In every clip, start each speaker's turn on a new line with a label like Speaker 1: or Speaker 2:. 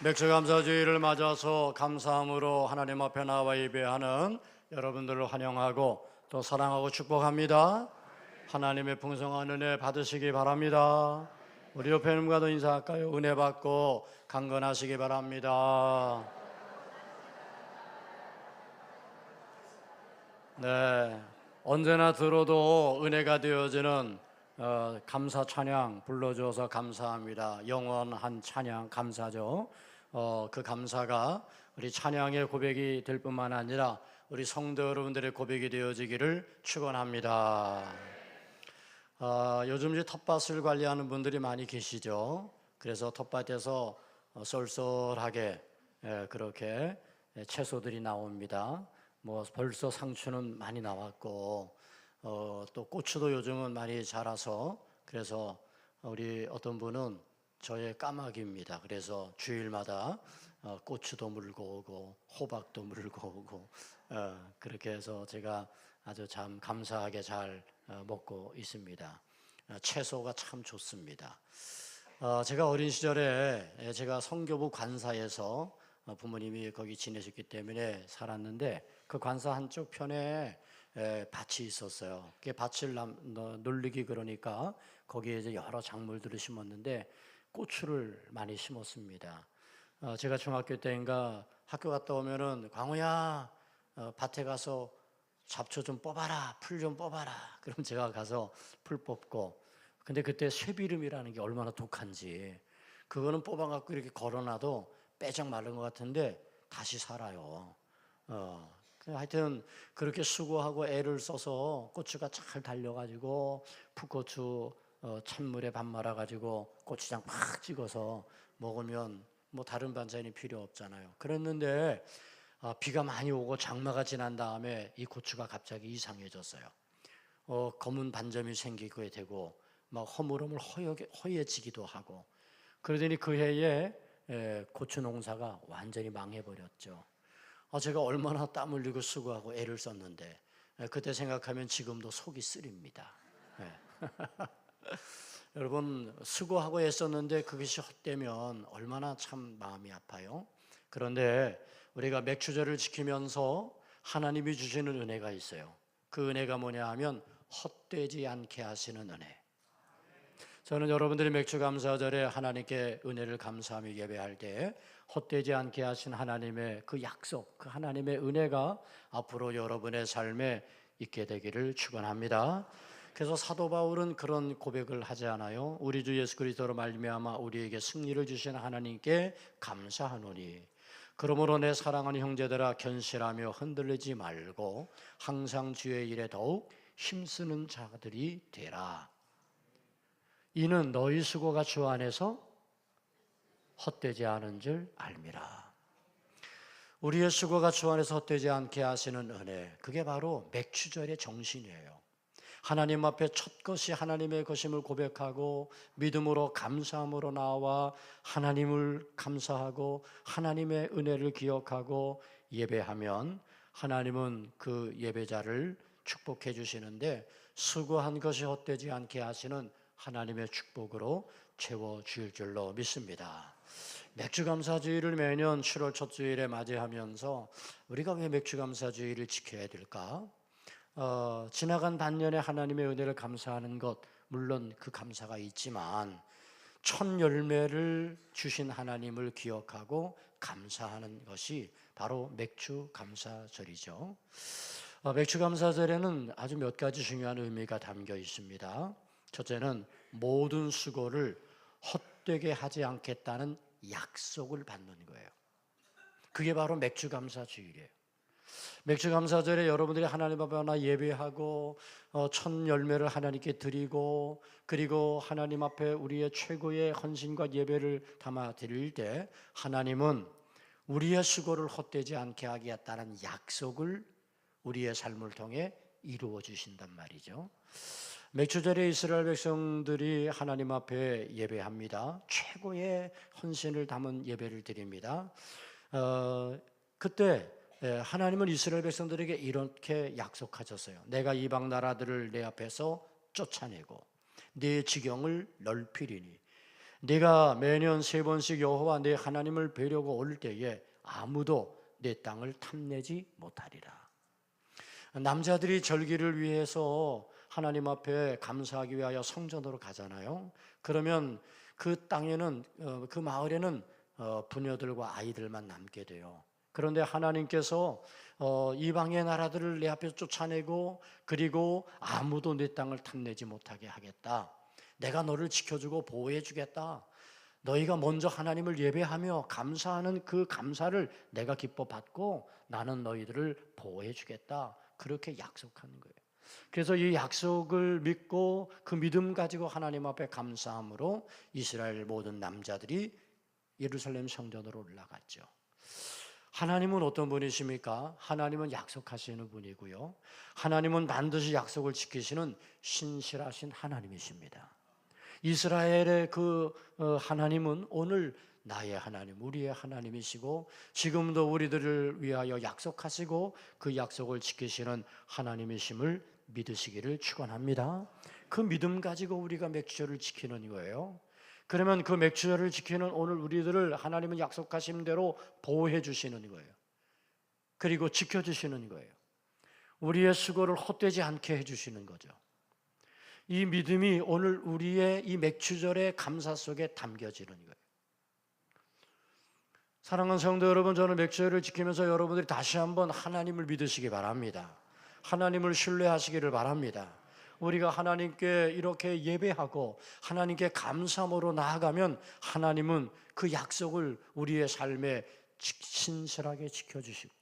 Speaker 1: 맥주 감사주의를 맞아서 감사함으로 하나님 앞에 나와 예배하는 여러분들을 환영하고 또 사랑하고 축복합니다. 하나님의 풍성한 은혜 받으시기 바랍니다. 우리 옆에 있는 분과도 인사할까요? 은혜 받고 강건하시기 바랍니다. 네, 언제나 들어도 은혜가 되어지는 감사 찬양 불러주어서 감사합니다. 영원한 찬양 감사죠. 그 감사가 우리 찬양의 고백이 될 뿐만 아니라 우리 성도 여러분들의 고백이 되어지기를 축원합니다. 요즘 이제 텃밭을 관리하는 분들이 많이 계시죠. 그래서 텃밭에서 쏠쏠하게 그렇게 채소들이 나옵니다. 뭐 벌써 상추는 많이 나왔고 또 고추도 요즘은 많이 자라서 그래서 우리 어떤 분은 저의 까마귀입니다. 그래서 주일마다 고추도 물고 오고 호박도 물고 오고 그렇게 해서 제가 아주 참 감사하게 잘 먹고 있습니다. 채소가 참 좋습니다. 제가 어린 시절에 제가 성교부 관사에서 부모님이 거기 지내셨기 때문에 살았는데 그 관사 한쪽 편에 밭이 있었어요. 그 밭을 놀리기 그러니까 거기에 이제 여러 작물들을 심었는데 고추를 많이 심었습니다. 제가 중학교 때인가 학교 갔다 오면은 광호야 밭에 가서 잡초 좀 뽑아라, 풀 좀 뽑아라. 그럼 제가 가서 풀 뽑고, 근데 그때 쇠비름이라는 게 얼마나 독한지 그거는 뽑아갖고 이렇게 걸어놔도 빼짝 마른 것 같은데 다시 살아요. 하여튼 그렇게 수고하고 애를 써서 고추가 잘 달려가지고 풋고추 찬물에 밥 말아가지고 고추장 팍 찍어서 먹으면 뭐 다른 반찬이 필요 없잖아요. 그랬는데 비가 많이 오고 장마가 지난 다음에 이 고추가 갑자기 이상해졌어요. 검은 반점이 생기게 되고 막 허물허물 허예지기도 하고 그러더니 그 해에 고추 농사가 완전히 망해버렸죠. 제가 얼마나 땀 흘리고 수고하고 애를 썼는데 그때 생각하면 지금도 속이 쓰립니다. 여러분 수고하고 애썼는데 그것이 헛되면 얼마나 참 마음이 아파요. 그런데 우리가 맥주절을 지키면서 하나님이 주시는 은혜가 있어요. 그 은혜가 뭐냐 하면 헛되지 않게 하시는 은혜. 저는 여러분들이 맥주 감사절에 하나님께 은혜를 감사하며 예배할 때 헛되지 않게 하신 하나님의 그 약속, 그 하나님의 은혜가 앞으로 여러분의 삶에 있게 되기를 축원합니다. 그래서 사도 바울은 그런 고백을 하지 않아요. 우리 주 예수 그리스도로 말미암아 우리에게 승리를 주신 하나님께 감사하노니 그러므로 내 사랑하는 형제들아 견실하며 흔들리지 말고 항상 주의 일에 더욱 힘쓰는 자들이 되라. 이는 너희 수고가 주 안에서 헛되지 않은 줄 알미라. 우리의 수고가 주 안에서 헛되지 않게 하시는 은혜, 그게 바로 맥주절의 정신이에요. 하나님 앞에 첫 것이 하나님의 것임을 고백하고 믿음으로 감사함으로 나와 하나님을 감사하고 하나님의 은혜를 기억하고 예배하면 하나님은 그 예배자를 축복해 주시는데 수고한 것이 헛되지 않게 하시는 하나님의 축복으로 채워줄 줄로 믿습니다. 맥주감사주의를 매년 7월 첫 주일에 맞이하면서 우리가 왜 맥주감사주의를 지켜야 될까? 지나간 반년에 하나님의 은혜를 감사하는 것 물론 그 감사가 있지만 첫 열매를 주신 하나님을 기억하고 감사하는 것이 바로 맥주감사절이죠. 맥주감사절에는 아주 몇 가지 중요한 의미가 담겨 있습니다. 첫째는 모든 수고를 헛되게 하지 않겠다는 약속을 받는 거예요. 그게 바로 맥주감사주일이에요. 맥주감사절에 여러분들이 하나님 앞에 하나 예배하고 첫 열매를 하나님께 드리고 그리고 하나님 앞에 우리의 최고의 헌신과 예배를 담아 드릴 때 하나님은 우리의 수고를 헛되지 않게 하겠다는 약속을 우리의 삶을 통해 이루어 주신단 말이죠. 맥주절에 이스라엘 백성들이 하나님 앞에 예배합니다. 최고의 헌신을 담은 예배를 드립니다. 그때 하나님은 이스라엘 백성들에게 이렇게 약속하셨어요. 내가 이방 나라들을 내 앞에서 쫓아내고 네 지경을 넓히리니 네가 매년 3번씩 여호와 네 하나님을 뵈려고 올 때에 아무도 내 땅을 탐내지 못하리라. 남자들이 절기를 위해서 하나님 앞에 감사하기 위하여 성전으로 가잖아요. 그러면 그 땅에는 그 마을에는 부녀들과 아이들만 남게 돼요. 그런데 하나님께서 이방의 나라들을 내 앞에서 쫓아내고, 그리고 아무도 내 땅을 탐내지 못하게 하겠다. 내가 너를 지켜주고 보호해 주겠다. 너희가 먼저 하나님을 예배하며 감사하는 그 감사를 내가 기뻐 받고 나는 너희들을 보호해 주겠다. 그렇게 약속하는 거예요. 그래서 이 약속을 믿고 그 믿음 가지고 하나님 앞에 감사함으로 이스라엘 모든 남자들이 예루살렘 성전으로 올라갔죠. 하나님은 어떤 분이십니까? 하나님은 약속하시는 분이고요. 하나님은 반드시 약속을 지키시는 신실하신 하나님이십니다. 이스라엘의 그 하나님은 오늘 나의 하나님, 우리의 하나님이시고 지금도 우리들을 위하여 약속하시고 그 약속을 지키시는 하나님이심을 믿으시기를 축원합니다. 그 믿음 가지고 우리가 맥주절을 지키는 거예요. 그러면 그 맥주절을 지키는 오늘 우리들을 하나님은 약속하신 대로 보호해 주시는 거예요. 그리고 지켜주시는 거예요. 우리의 수고를 헛되지 않게 해주시는 거죠. 이 믿음이 오늘 우리의 이 맥주절의 감사 속에 담겨지는 거예요. 사랑하는 성도 여러분, 저는 맥주절을 지키면서 여러분들이 다시 한번 하나님을 믿으시기 바랍니다. 하나님을 신뢰하시기를 바랍니다. 우리가 하나님께 이렇게 예배하고 하나님께 감사함으로 나아가면 하나님은 그 약속을 우리의 삶에 신실하게 지켜주시고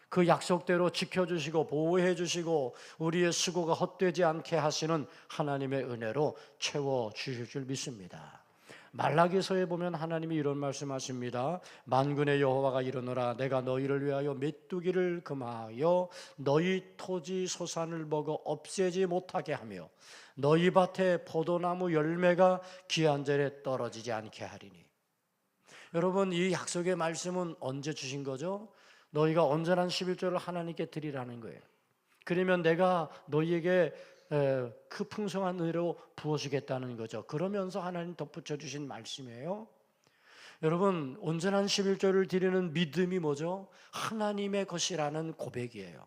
Speaker 1: 그 약속대로 지켜주시고 보호해 주시고 우리의 수고가 헛되지 않게 하시는 하나님의 은혜로 채워주실 줄 믿습니다. 말라기서에 보면 하나님이 이런 말씀하십니다. 만군의 여호와가 이르노라 내가 너희를 위하여 메뚜기를 금하여 너희 토지 소산을 먹어 없애지 못하게 하며 너희 밭에 포도나무 열매가 기한절에 떨어지지 않게 하리니. 여러분, 이 약속의 말씀은 언제 주신 거죠? 너희가 온전한 11조를 하나님께 드리라는 거예요. 그러면 내가 너희에게 그 풍성한 은혜로 부어주겠다는 거죠. 그러면서 하나님 덧붙여 주신 말씀이에요. 여러분, 온전한 11조를 드리는 믿음이 뭐죠? 하나님의 것이라는 고백이에요.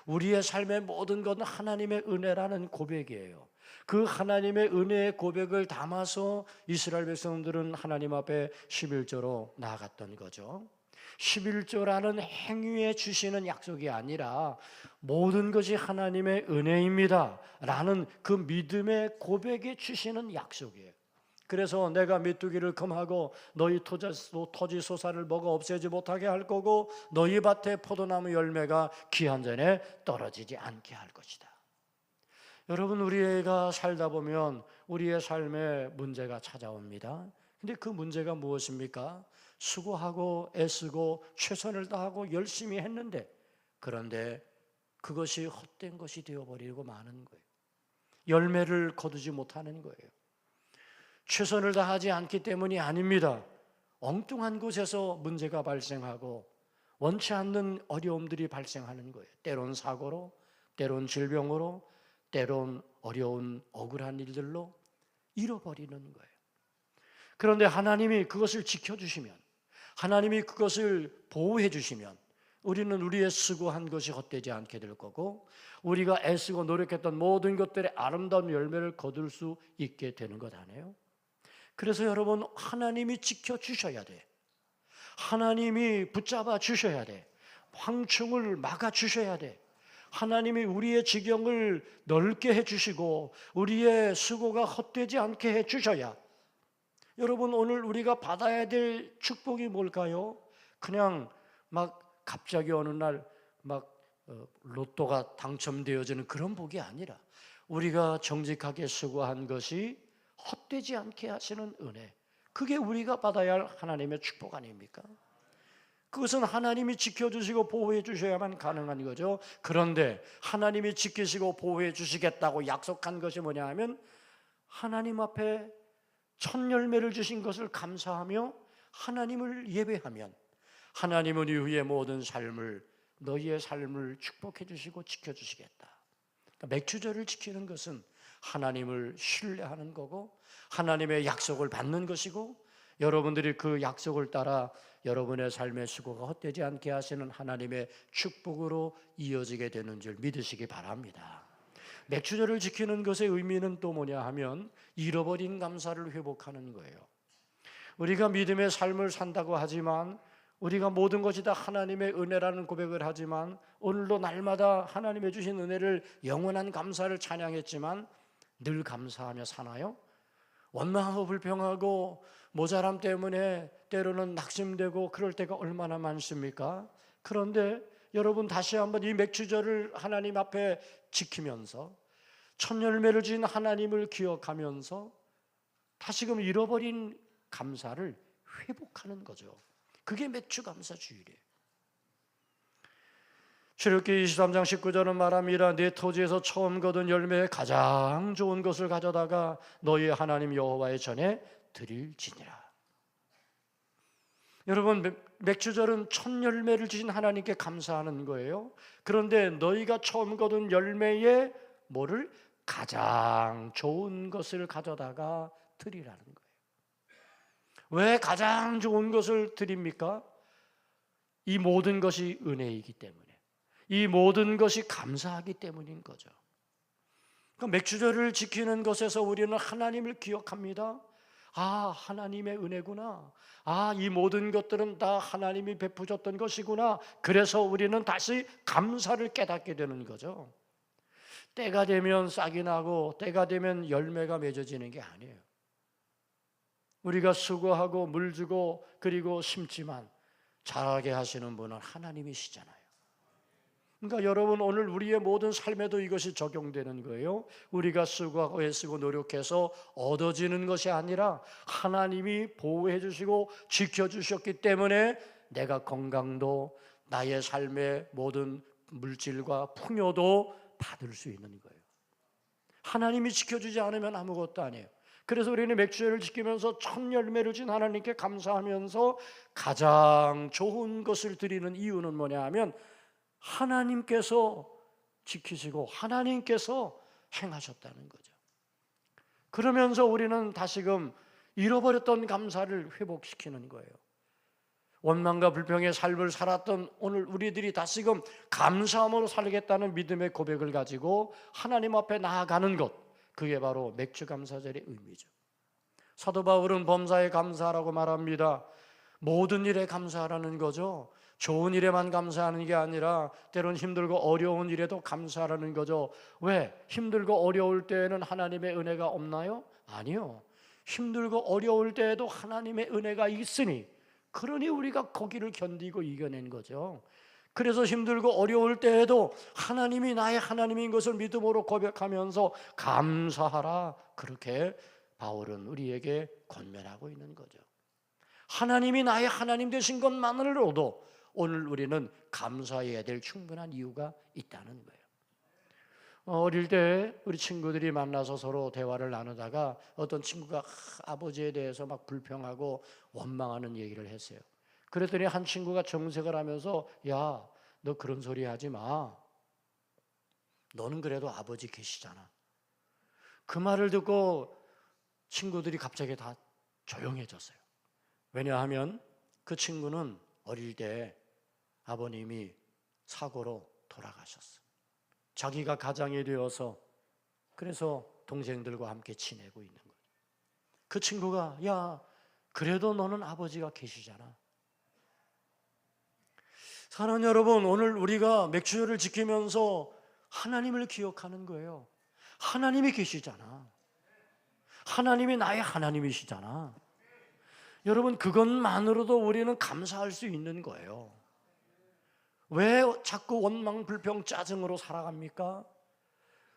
Speaker 1: 우리의 삶의 모든 것은 하나님의 은혜라는 고백이에요. 그 하나님의 은혜의 고백을 담아서 이스라엘 백성들은 하나님 앞에 11조로 나아갔던 거죠. 11조라는 행위에 주시는 약속이 아니라 모든 것이 하나님의 은혜입니다 라는 그 믿음의 고백에 주시는 약속이에요. 그래서 내가 메뚜기를 금하고 너희 토지 소산을 먹어 없애지 못하게 할 거고 너희 밭에 포도나무 열매가 기한전에 떨어지지 않게 할 것이다. 여러분, 우리가 살다 보면 우리의 삶에 문제가 찾아옵니다. 근데 그 문제가 무엇입니까? 수고하고 애쓰고 최선을 다하고 열심히 했는데 그런데 그것이 헛된 것이 되어버리고 마는 거예요. 열매를 거두지 못하는 거예요. 최선을 다하지 않기 때문이 아닙니다. 엉뚱한 곳에서 문제가 발생하고 원치 않는 어려움들이 발생하는 거예요. 때론 사고로, 때론 질병으로, 때론 어려운 억울한 일들로 잃어버리는 거예요. 그런데 하나님이 그것을 지켜주시면, 하나님이 그것을 보호해 주시면 우리는 우리의 수고한 것이 헛되지 않게 될 거고 우리가 애쓰고 노력했던 모든 것들의 아름다운 열매를 거둘 수 있게 되는 것 아니에요? 그래서 여러분, 하나님이 지켜주셔야 돼. 하나님이 붙잡아 주셔야 돼. 황충을 막아 주셔야 돼. 하나님이 우리의 지경을 넓게 해주시고 우리의 수고가 헛되지 않게 해주셔야. 여러분, 오늘 우리가 받아야 될 축복이 뭘까요? 그냥 막 갑자기 어느 날 막 로또가 당첨되어지는 그런 복이 아니라 우리가 정직하게 수고한 것이 헛되지 않게 하시는 은혜, 그게 우리가 받아야 할 하나님의 축복 아닙니까? 그것은 하나님이 지켜주시고 보호해 주셔야만 가능한 거죠. 그런데 하나님이 지키시고 보호해 주시겠다고 약속한 것이 뭐냐 하면 하나님 앞에 첫 열매를 주신 것을 감사하며 하나님을 예배하면 하나님은 이후의 모든 삶을, 너희의 삶을 축복해 주시고 지켜주시겠다. 그러니까 맥주절을 지키는 것은 하나님을 신뢰하는 거고 하나님의 약속을 받는 것이고 여러분들이 그 약속을 따라 여러분의 삶의 수고가 헛되지 않게 하시는 하나님의 축복으로 이어지게 되는 줄 믿으시기 바랍니다. 맥주절을 지키는 것의 의미는 또 뭐냐 하면 잃어버린 감사를 회복하는 거예요. 우리가 믿음의 삶을 산다고 하지만 우리가 모든 것이 다 하나님의 은혜라는 고백을 하지만 오늘도 날마다 하나님의 주신 은혜를 영원한 감사를 찬양했지만 늘 감사하며 사나요? 원망하고 불평하고 모자람 때문에 때로는 낙심되고 그럴 때가 얼마나 많습니까? 그런데 여러분 다시 한번 이 맥주절을 하나님 앞에 지키면서 첫 열매를 주신 하나님을 기억하면서 다시금 잃어버린 감사를 회복하는 거죠. 그게 맥주 감사 주일이에요. 출애굽기 23장 19절은 말합니다. 내 토지에서 처음 거둔 열매의 가장 좋은 것을 가져다가 너희 하나님 여호와의 전에 드릴지니라. 여러분 맥주절은 첫 열매를 주신 하나님께 감사하는 거예요. 그런데 너희가 처음 거둔 열매의 뭐를? 가장 좋은 것을 가져다가 드리라는 거예요. 왜 가장 좋은 것을 드립니까? 이 모든 것이 은혜이기 때문에, 이 모든 것이 감사하기 때문인 거죠. 그러니까 맥주절을 지키는 것에서 우리는 하나님을 기억합니다. 아, 하나님의 은혜구나. 아, 이 모든 것들은 다 하나님이 베푸셨던 것이구나. 그래서 우리는 다시 감사를 깨닫게 되는 거죠. 때가 되면 싹이 나고 때가 되면 열매가 맺어지는 게 아니에요. 우리가 수고하고 물 주고 그리고 심지만 자라게 하시는 분은 하나님이시잖아요. 그러니까 여러분 오늘 우리의 모든 삶에도 이것이 적용되는 거예요. 우리가 수고하고 애쓰고 노력해서 얻어지는 것이 아니라 하나님이 보호해 주시고 지켜주셨기 때문에 내가 건강도 나의 삶의 모든 물질과 풍요도 받을 수 있는 거예요. 하나님이 지켜주지 않으면 아무것도 아니에요. 그래서 우리는 맥주절을 지키면서 첫 열매를 준 하나님께 감사하면서 가장 좋은 것을 드리는 이유는 뭐냐 하면 하나님께서 지키시고 하나님께서 행하셨다는 거죠. 그러면서 우리는 다시금 잃어버렸던 감사를 회복시키는 거예요. 원망과 불평의 삶을 살았던 오늘 우리들이 다시금 감사함으로 살겠다는 믿음의 고백을 가지고 하나님 앞에 나아가는 것, 그게 바로 맥주 감사절의 의미죠. 사도 바울은 범사에 감사하라고 말합니다. 모든 일에 감사하라는 거죠. 좋은 일에만 감사하는 게 아니라 때론 힘들고 어려운 일에도 감사하라는 거죠. 왜? 힘들고 어려울 때에는 하나님의 은혜가 없나요? 아니요. 힘들고 어려울 때에도 하나님의 은혜가 있으니 그러니 우리가 거기를 견디고 이겨낸 거죠. 그래서 힘들고 어려울 때에도 하나님이 나의 하나님인 것을 믿음으로 고백하면서 감사하라, 그렇게 바울은 우리에게 권면하고 있는 거죠. 하나님이 나의 하나님 되신 것만으로도 오늘 우리는 감사해야 될 충분한 이유가 있다는 거예요. 어릴 때 우리 친구들이 만나서 서로 대화를 나누다가 어떤 친구가 아버지에 대해서 막 불평하고 원망하는 얘기를 했어요. 그랬더니 한 친구가 정색을 하면서 야, 너 그런 소리 하지 마. 너는 그래도 아버지 계시잖아. 그 말을 듣고 친구들이 갑자기 다 조용해졌어요. 왜냐하면 그 친구는 어릴 때 아버님이 사고로 돌아가셨어. 자기가 가장이 되어서 그래서 동생들과 함께 지내고 있는 거예요. 그 친구가 야, 그래도 너는 아버지가 계시잖아. 사랑하는 여러분, 오늘 우리가 맥주절을 지키면서 하나님을 기억하는 거예요. 하나님이 계시잖아. 하나님이 나의 하나님이시잖아. 여러분, 그것만으로도 우리는 감사할 수 있는 거예요. 왜 자꾸 원망, 불평, 짜증으로 살아갑니까?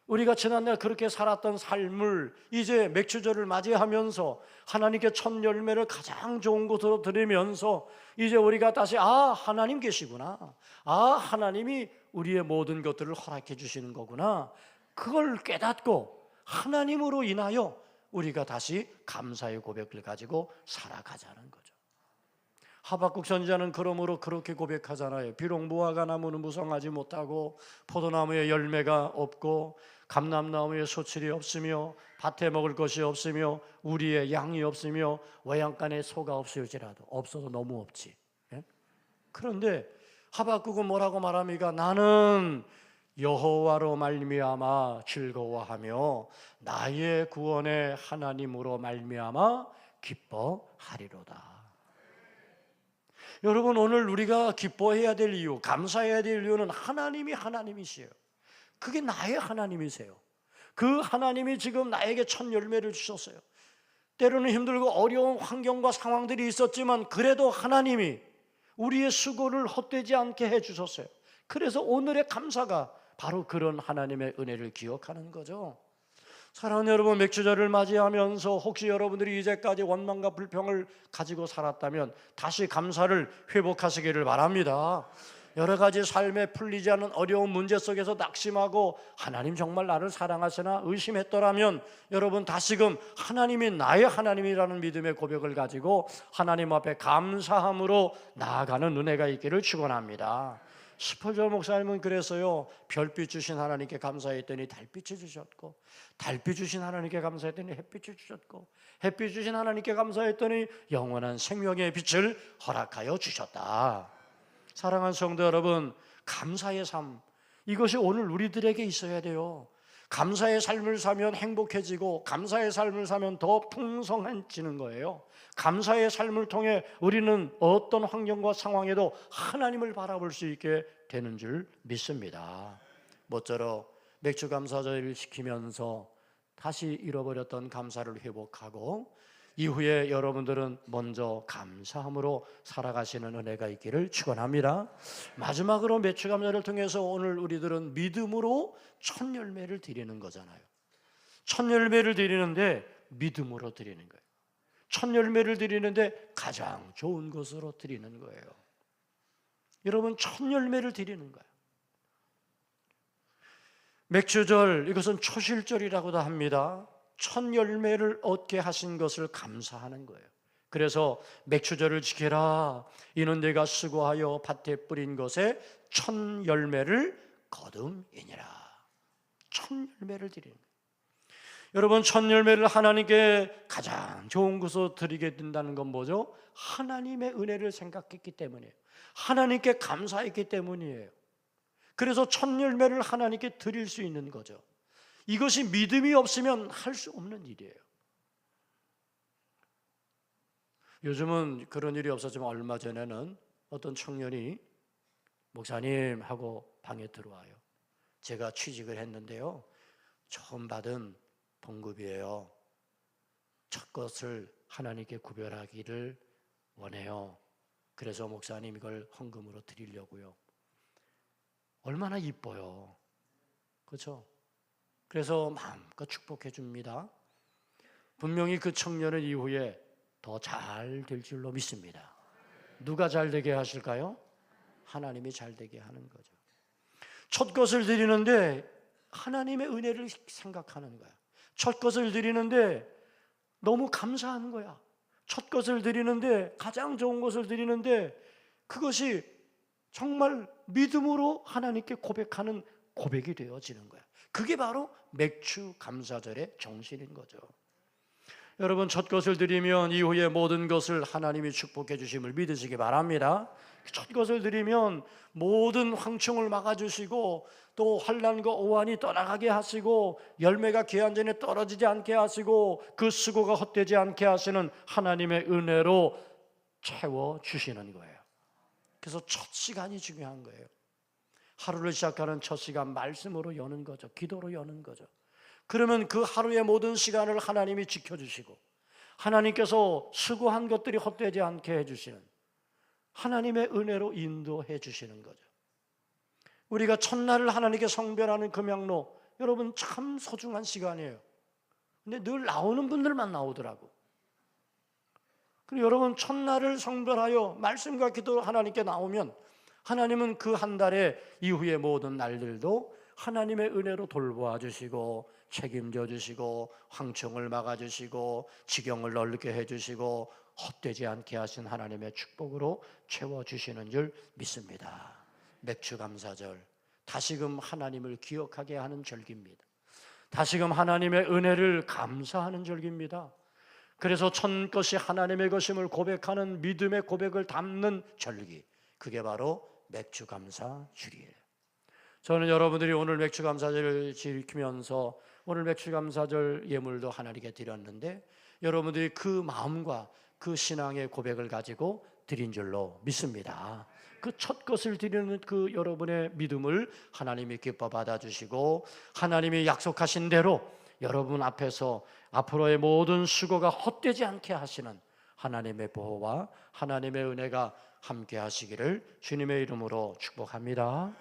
Speaker 1: 우리가 지난날 그렇게 살았던 삶을 이제 맥주절을 맞이하면서 하나님께 첫 열매를 가장 좋은 것으로 드리면서 이제 우리가 다시 하나님 계시구나, 하나님이 우리의 모든 것들을 허락해 주시는 거구나, 그걸 깨닫고 하나님으로 인하여 우리가 다시 감사의 고백을 가지고 살아가자는 거죠. 하박국 선지자는 그러므로 그렇게 고백하잖아요. 비록 무화과 나무는 무성하지 못하고 포도나무에 열매가 없고 감람나무에 소출이 없으며 밭에 먹을 것이 없으며 우리의 양이 없으며 외양간에 소가 없을지라도, 없어도 너무 없지. 예? 그런데 하박국은 뭐라고 말합니까? 나는 여호와로 말미암아 즐거워하며 나의 구원의 하나님으로 말미암아 기뻐하리로다. 여러분, 오늘 우리가 기뻐해야 될 이유, 감사해야 될 이유는 하나님이 하나님이시에요. 그게 나의 하나님이세요. 그 하나님이 지금 나에게 첫 열매를 주셨어요. 때로는 힘들고 어려운 환경과 상황들이 있었지만 그래도 하나님이 우리의 수고를 헛되지 않게 해주셨어요. 그래서 오늘의 감사가 바로 그런 하나님의 은혜를 기억하는 거죠. 사랑하는 여러분, 맥주절을 맞이하면서 혹시 여러분들이 이제까지 원망과 불평을 가지고 살았다면 다시 감사를 회복하시기를 바랍니다. 여러 가지 삶에 풀리지 않은 어려운 문제 속에서 낙심하고 하나님 정말 나를 사랑하시나 의심했더라면 여러분 다시금 하나님이 나의 하나님이라는 믿음의 고백을 가지고 하나님 앞에 감사함으로 나아가는 은혜가 있기를 축원합니다. 스펄전 목사님은 그래서요, 별빛 주신 하나님께 감사했더니 달빛을 주셨고, 달빛 주신 하나님께 감사했더니 햇빛을 주셨고, 햇빛 주신 하나님께 감사했더니 영원한 생명의 빛을 허락하여 주셨다. 사랑하는 성도 여러분, 감사의 삶, 이것이 오늘 우리들에게 있어야 돼요. 감사의 삶을 사면 행복해지고 감사의 삶을 사면 더 풍성해지는 거예요. 감사의 삶을 통해 우리는 어떤 환경과 상황에도 하나님을 바라볼 수 있게 되는 줄 믿습니다. 모쪼록 맥주 감사절을 지키면서 다시 잃어버렸던 감사를 회복하고 이후에 여러분들은 먼저 감사함으로 살아가시는 은혜가 있기를 축원합니다. 마지막으로 맥주 감사를 통해서 오늘 우리들은 믿음으로 첫 열매를 드리는 거잖아요. 첫 열매를 드리는데 믿음으로 드리는 거예요. 첫 열매를 드리는데 가장 좋은 것으로 드리는 거예요. 여러분, 첫 열매를 드리는 거예요. 맥주절, 이것은 초실절이라고도 합니다. 첫 열매를 얻게 하신 것을 감사하는 거예요. 그래서 맥주절을 지켜라. 이는 내가 수고하여 밭에 뿌린 것에 첫 열매를 거둠이니라. 첫 열매를 드리는 거예요. 여러분, 첫 열매를 하나님께 가장 좋은 것으로 드리게 된다는 건 뭐죠? 하나님의 은혜를 생각했기 때문이에요. 하나님께 감사했기 때문이에요. 그래서 첫 열매를 하나님께 드릴 수 있는 거죠. 이것이 믿음이 없으면 할 수 없는 일이에요. 요즘은 그런 일이 없었지만 얼마 전에는 어떤 청년이 목사님 하고 방에 들어와요. 제가 취직을 했는데요, 처음 받은 봉급이에요. 첫 것을 하나님께 구별하기를 원해요. 그래서 목사님 이걸 헌금으로 드리려고요. 얼마나 이뻐요. 그렇죠? 그래서 마음껏 축복해 줍니다. 분명히 그 청년은 이후에 더 잘 될 줄로 믿습니다. 누가 잘 되게 하실까요? 하나님이 잘 되게 하는 거죠. 첫 것을 드리는데 하나님의 은혜를 생각하는 거야. 첫 것을 드리는데 너무 감사한 거야. 첫 것을 드리는데 가장 좋은 것을 드리는데 그것이 정말 믿음으로 하나님께 고백하는 고백이 되어지는 거야. 그게 바로 맥주 감사절의 정신인 거죠. 여러분, 첫 것을 드리면 이후에 모든 것을 하나님이 축복해 주심을 믿으시기 바랍니다. 첫 것을 드리면 모든 황충을 막아주시고 또 환난과 오한이 떠나가게 하시고 열매가 기한전에 떨어지지 않게 하시고 그 수고가 헛되지 않게 하시는 하나님의 은혜로 채워주시는 거예요. 그래서 첫 시간이 중요한 거예요. 하루를 시작하는 첫 시간 말씀으로 여는 거죠. 기도로 여는 거죠. 그러면 그 하루의 모든 시간을 하나님이 지켜주시고 하나님께서 수고한 것들이 헛되지 않게 해주시는 하나님의 은혜로 인도해 주시는 거죠. 우리가 첫날을 하나님께 성별하는 금양로, 여러분 참 소중한 시간이에요. 근데 늘 나오는 분들만 나오더라고. 그리고 여러분, 첫날을 성별하여 말씀과 기도로 하나님께 나오면 하나님은 그 한 달의 이후의 모든 날들도 하나님의 은혜로 돌보아 주시고 책임져 주시고 황충을 막아 주시고 지경을 넓게 해 주시고 헛되지 않게 하신 하나님의 축복으로 채워주시는 줄 믿습니다. 맥주 감사절, 다시금 하나님을 기억하게 하는 절기입니다. 다시금 하나님의 은혜를 감사하는 절기입니다. 그래서 천 것이 하나님의 것임을 고백하는 믿음의 고백을 담는 절기, 그게 바로 맥주감사주일이에요. 저는 여러분들이 오늘 맥주감사절을 지키면서 오늘 맥주감사절 예물도 하나님께 드렸는데 여러분들이 그 마음과 그 신앙의 고백을 가지고 드린 줄로 믿습니다. 그 첫 것을 드리는 그 여러분의 믿음을 하나님이 기뻐 받아주시고 하나님이 약속하신 대로 여러분 앞에서 앞으로의 모든 수고가 헛되지 않게 하시는 하나님의 보호와 하나님의 은혜가 함께 하시기를 주님의 이름으로 축복합니다.